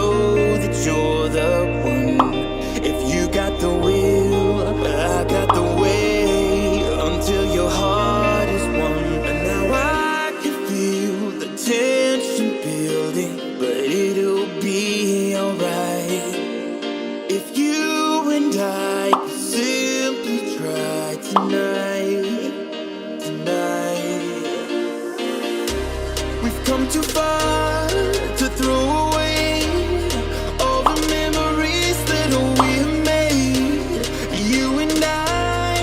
know that you're the one. If you got the will, I got the way, until your heart is won. And now I can feel the tension building, but it'll be alright if you and I could simply try tonight. We've come too far to throw away all the memories that we made. You and I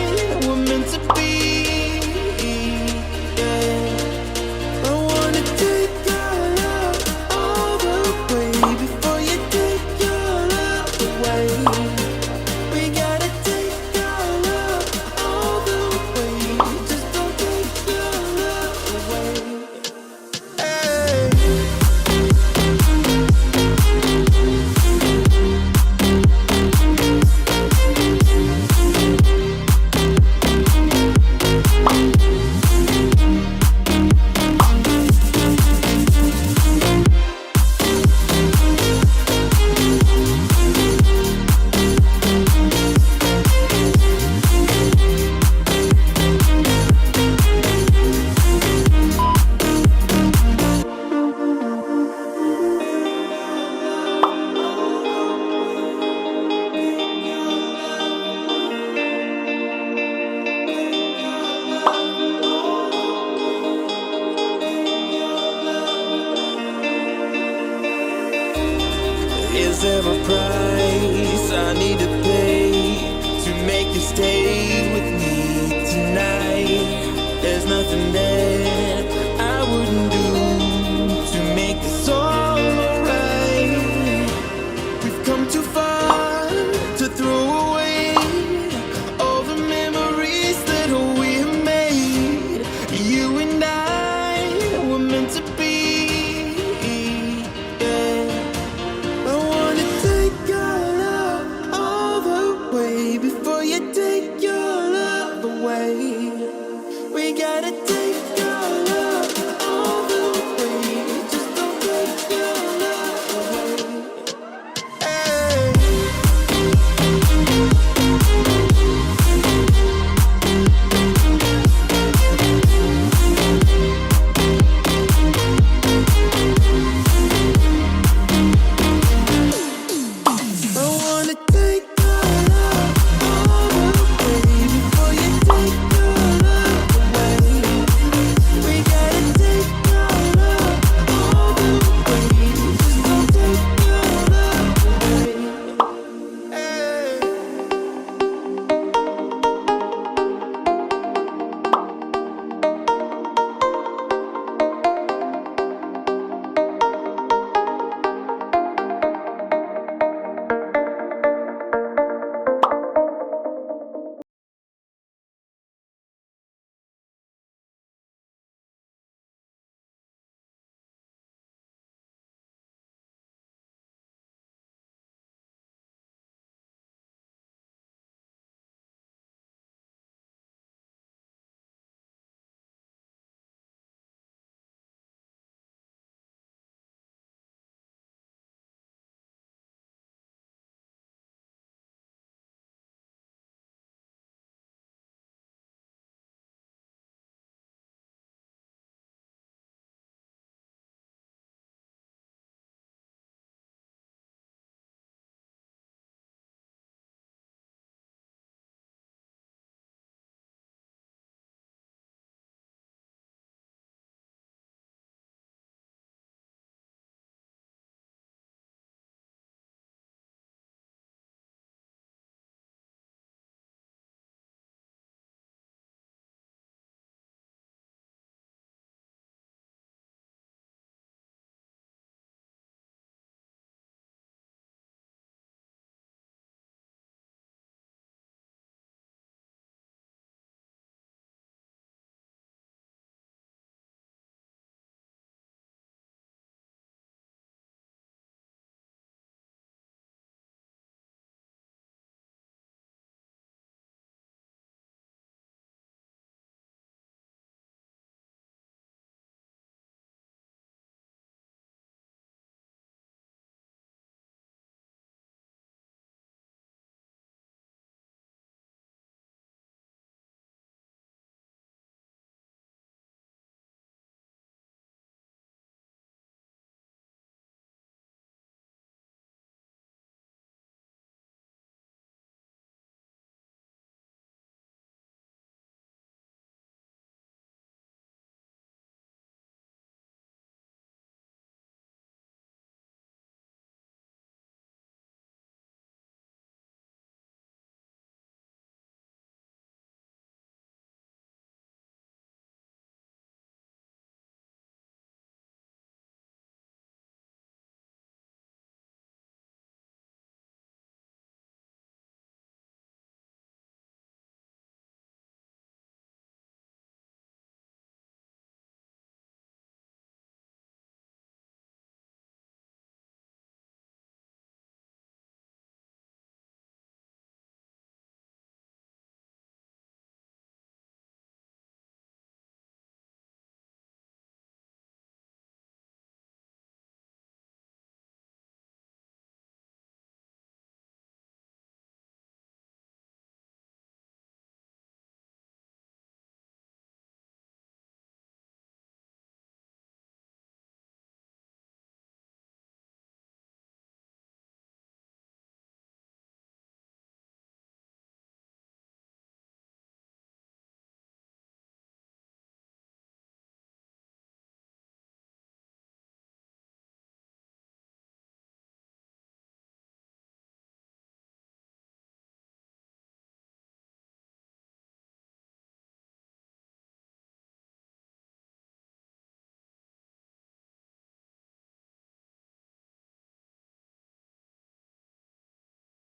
were meant to be. Yeah. I wanna take your love all the way before you take your love away. We gotta take your love all the way. Just don't take your love away. Is there a price I need to pay to make you stay with me tonight? There's nothing there